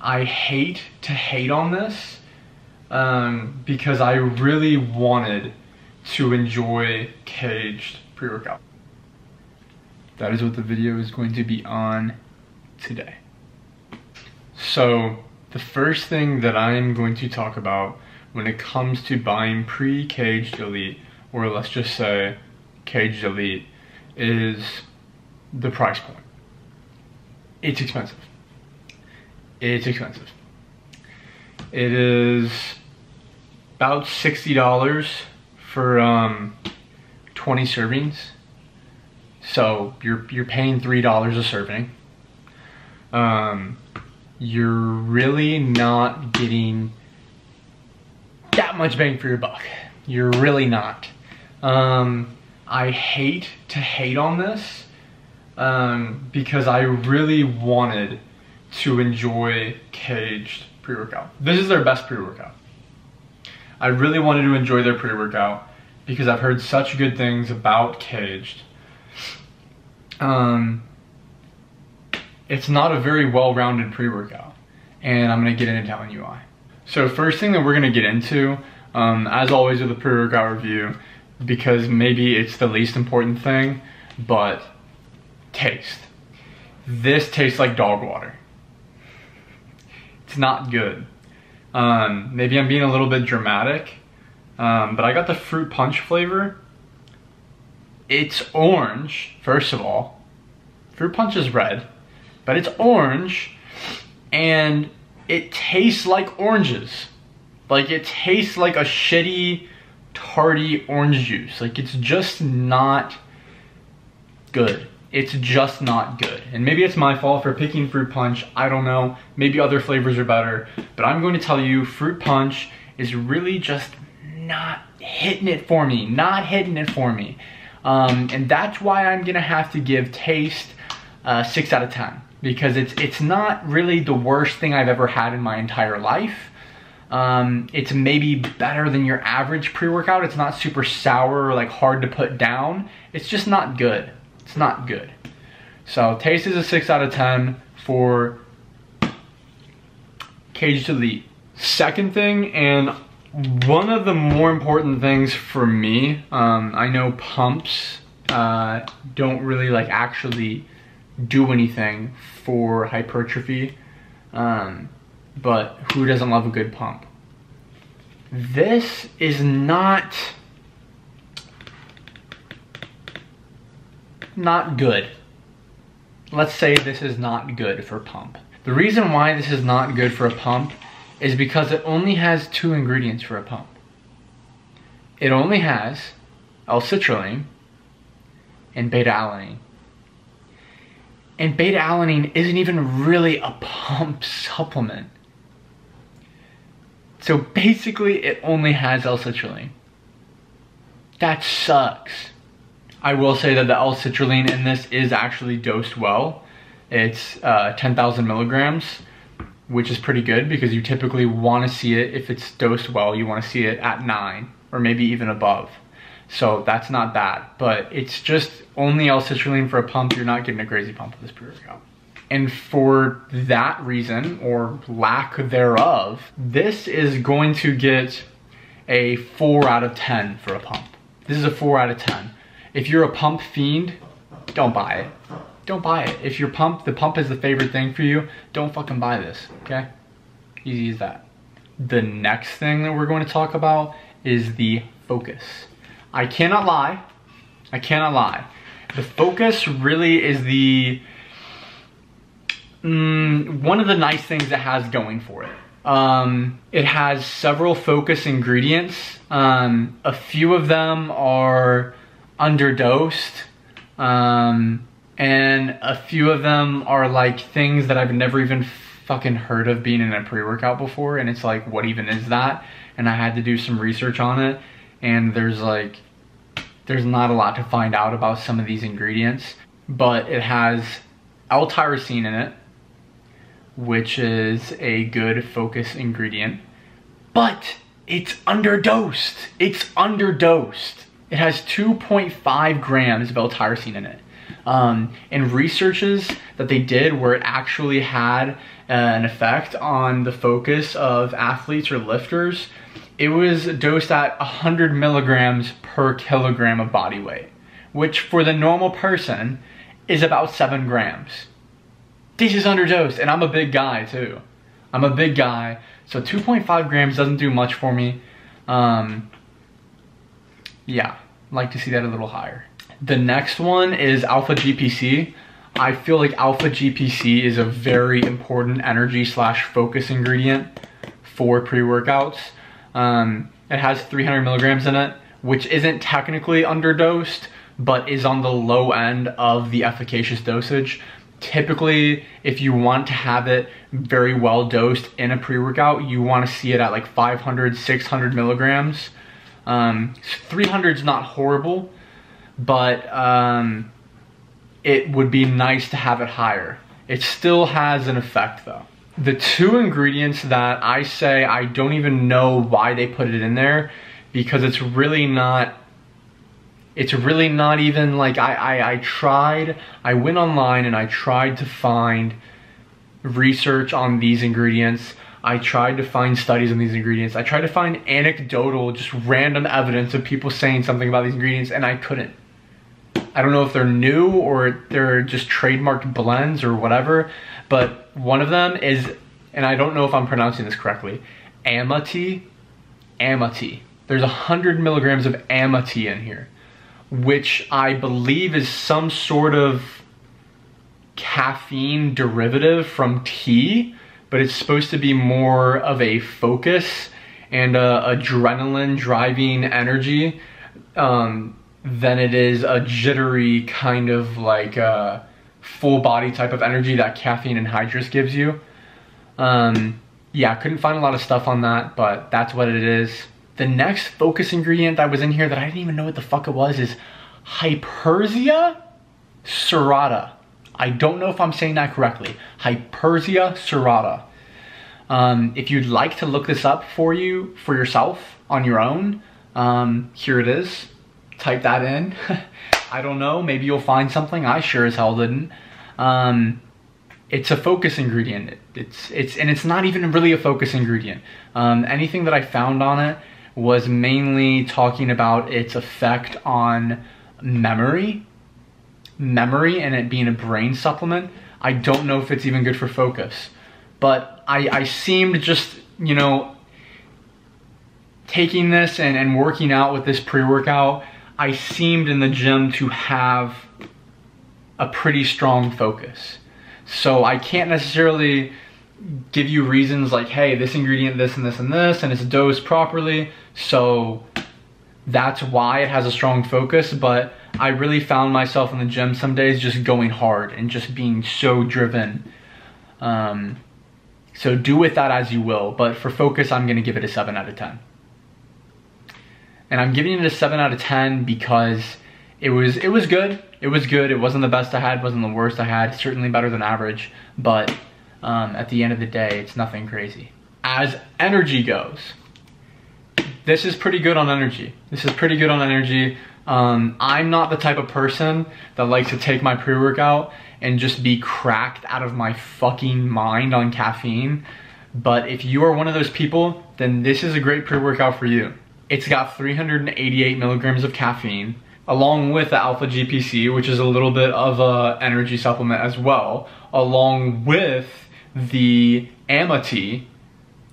I hate to hate on this because I really wanted to enjoy Caged pre-workout. That is what the video is going to be on today. So the first thing that I'm going to talk about when it comes to buying pre-Caged Elite, or let's just say Caged Elite, is the price point. It's expensive. It's expensive. It is about $60 for 20 servings. So you're paying $3 a serving. You're really not getting that much bang for your buck. You're really not. I hate to hate on this because I really wanted to enjoy Caged pre-workout. This is their best pre-workout. I really wanted to enjoy their pre-workout because I've heard such good things about Caged. It's not a very well-rounded pre-workout, and I'm gonna get into telling you why. So first thing that we're gonna get into, as always with a pre-workout review, because maybe it's the least important thing, but taste. This tastes like dog water. It's not good. Maybe I'm being a little bit dramatic, but I got the fruit punch flavor. It's orange, first of all. Fruit punch is red, but it's orange, and it tastes like oranges. Like, it tastes like a shitty, tarty orange juice. Like, it's just not good. It's just not good. And maybe it's my fault for picking fruit punch. I don't know. Maybe other flavors are better. But I'm going to tell you, fruit punch is really just not hitting it for me. Not hitting it for me. And that's why I'm going to have to give taste 6 out of 10. Because it's not really the worst thing I've ever had in my entire life. It's maybe better than your average pre-workout. It's not super sour or like hard to put down. It's just not good. It's not good. So taste is a 6 out of 10 for Caged Elite. Second thing, and one of the more important things for me, I know pumps don't really like actually do anything for hypertrophy, but who doesn't love a good pump? This is not good. Let's say this is not good for pump. The reason why this is not good for a pump is because it only has 2 ingredients for a pump. It only has L-citrulline and beta-alanine. And beta-alanine isn't even really a pump supplement. So basically it only has L-citrulline. That sucks. I will say that the L-citrulline in this is actually dosed well. It's 10,000 milligrams, which is pretty good because you typically want to see it, if it's dosed well, you want to see it at 9 or maybe even above. So that's not bad, but it's just only L-citrulline for a pump. You're not getting a crazy pump with this pre-workout. And for that reason, or lack thereof, this is going to get a 4 out of 10 for a pump. This is a 4 out of 10. If you're a pump fiend, don't buy it. Don't buy it. If the pump is the favorite thing for you, don't fucking buy this, okay? Easy as that. The next thing that we're going to talk about is the Focus. I cannot lie. The Focus really is the one of the nice things it has going for it. It has several Focus ingredients. A few of them are underdosed, and a few of them are like things that I've never even fucking heard of being in a pre-workout before, and it's like, what even is that? And I had to do some research on it, and there's not a lot to find out about some of these ingredients, but it has L-tyrosine in it, which is a good Focus ingredient, but it's underdosed. It has 2.5 grams of L-tyrosine in it. And researches that they did where it actually had an effect on the focus of athletes or lifters, it was dosed at 100 milligrams per kilogram of body weight, which for the normal person is about 7 grams. This is underdosed, and I'm a big guy too. I'm a big guy, so 2.5 grams doesn't do much for me. Yeah, like to see that a little higher. The next one is alpha GPC. I feel like alpha GPC is a very important energy slash focus ingredient for pre-workouts. It has 300 milligrams in it, which isn't technically underdosed, but is on the low end of the efficacious dosage. Typically, if you want to have it very well dosed in a pre-workout, you want to see it at like 500, 600 milligrams. 300 is not horrible, but it would be nice to have it higher. It still has an effect though. The two ingredients that I say I don't even know why they put it in there, because it's really not even like, I went online and I tried to find research on these ingredients. I tried to find studies on these ingredients. I tried to find anecdotal, just random evidence of people saying something about these ingredients, and I couldn't. I don't know if they're new or they're just trademarked blends or whatever, but one of them is, and I don't know if I'm pronouncing this correctly, Amity. Amity. There's 100 milligrams of Amity in here, which I believe is some sort of caffeine derivative from tea, but it's supposed to be more of a focus and adrenaline driving energy than it is a jittery kind of like full body type of energy that caffeine anhydrous gives you. Yeah, I couldn't find a lot of stuff on that, but that's what it is. The next focus ingredient that was in here that I didn't even know what the fuck it was is Hypersia serrata. I don't know if I'm saying that correctly. Hypersia serrata. If you'd like to look this up for yourself on your own, here it is. Type that in. I don't know, maybe you'll find something. I sure as hell didn't. It's a focus ingredient. It's not even really a focus ingredient. Anything that I found on it was mainly talking about its effect on memory and it being a brain supplement. I don't know if it's even good for focus, but I seemed just, you know, taking this and working out with this pre-workout, I seemed in the gym to have a pretty strong focus. So I can't necessarily give you reasons like, hey, this ingredient, this and this and this, and it's dosed properly, so that's why it has a strong focus. But I really found myself in the gym some days just going hard and just being so driven. So do with that as you will, but for focus, I'm gonna give it a 7 out of 10. And I'm giving it a 7 out of 10 because it was good. It was good. It wasn't the best I had, wasn't the worst I had, certainly better than average, but at the end of the day, it's nothing crazy. As energy goes, this is pretty good on energy. This is pretty good on energy. I'm not the type of person that likes to take my pre-workout and just be cracked out of my fucking mind on caffeine. But if you are one of those people, then this is a great pre-workout for you. It's got 388 milligrams of caffeine, along with the alpha GPC, which is a little bit of a energy supplement as well, along with the Amity,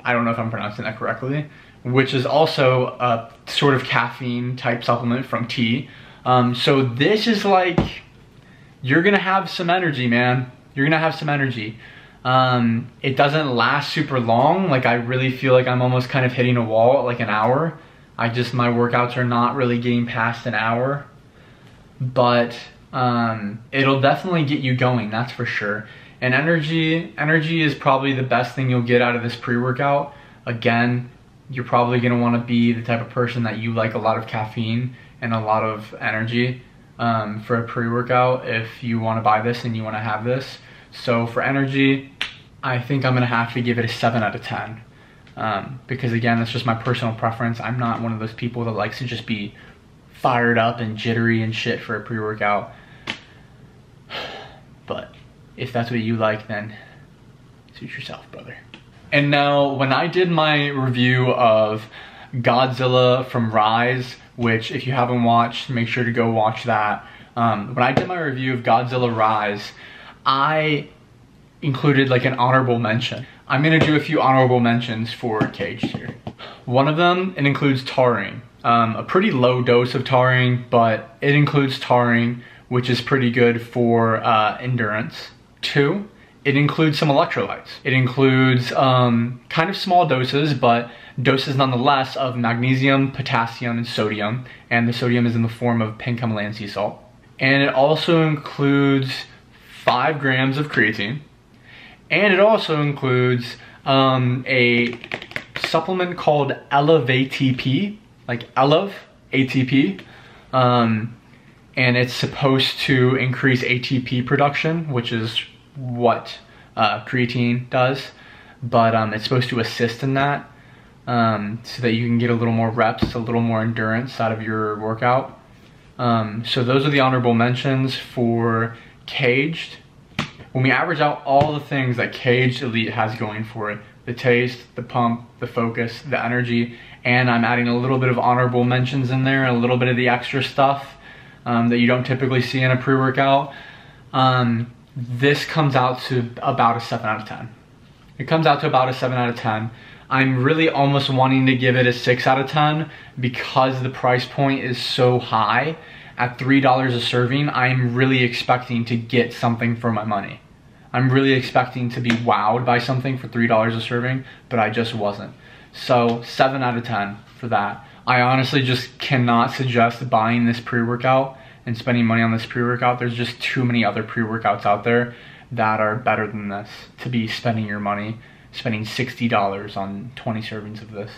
I don't know if I'm pronouncing that correctly, which is also a sort of caffeine type supplement from tea. So this is like, you're gonna have some energy, man. You're gonna have some energy. It doesn't last super long. Like, I really feel like I'm almost kind of hitting a wall at like an hour. My workouts are not really getting past an hour, but it'll definitely get you going, that's for sure. And energy is probably the best thing you'll get out of this pre-workout. Again, you're probably gonna wanna be the type of person that you like a lot of caffeine and a lot of energy for a pre-workout if you wanna buy this and you wanna have this. So for energy, I think I'm gonna have to give it a 7 out of 10. Because again, that's just my personal preference. I'm not one of those people that likes to just be fired up and jittery and shit for a pre-workout. But if that's what you like, then Suit yourself, brother. And now, when I did my review of Godzilla from Rise, which if you haven't watched, make sure to go watch that. When I did my review of Godzilla Rise, I included like an honorable mention. I'm gonna do a few honorable mentions for Caged here. One of them, it includes taurine. A pretty low dose of taurine, but it includes taurine, which is pretty good for endurance. 2, it includes some electrolytes. It includes kind of small doses, but doses nonetheless of magnesium, potassium, and sodium. And the sodium is in the form of pink Himalayan sea salt. And it also includes 5 grams of creatine. And it also includes a supplement called Elevate-ATP, like Elev ATP. And it's supposed to increase ATP production, which is what creatine does. But it's supposed to assist in that so that you can get a little more reps, a little more endurance out of your workout. So those are the honorable mentions for Caged. When we average out all the things that Caged Elite has going for it, the taste, the pump, the focus, the energy, and I'm adding a little bit of honorable mentions in there, a little bit of the extra stuff that you don't typically see in a pre-workout, this comes out to about a 7 out of 10. It comes out to about a 7 out of 10. I'm really almost wanting to give it a 6 out of 10 because the price point is so high. At $3 a serving, I'm really expecting to get something for my money. I'm really expecting to be wowed by something for $3 a serving, but I just wasn't. So 7 out of 10 for that. I honestly just cannot suggest buying this pre-workout and spending money on this pre-workout. There's just too many other pre-workouts out there that are better than this to be spending your money, spending $60 on 20 servings of this.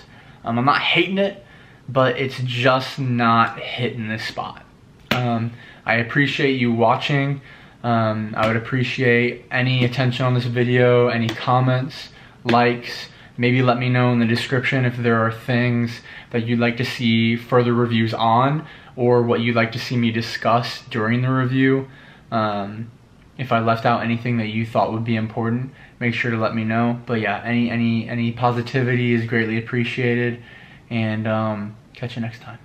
I'm not hating it, but it's just not hitting this spot. I appreciate you watching. I would appreciate any attention on this video, any comments, likes. Maybe let me know in the description if there are things that you'd like to see further reviews on, or what you'd like to see me discuss during the review. If I left out anything that you thought would be important, make sure to let me know. But yeah, any positivity is greatly appreciated, and catch you next time.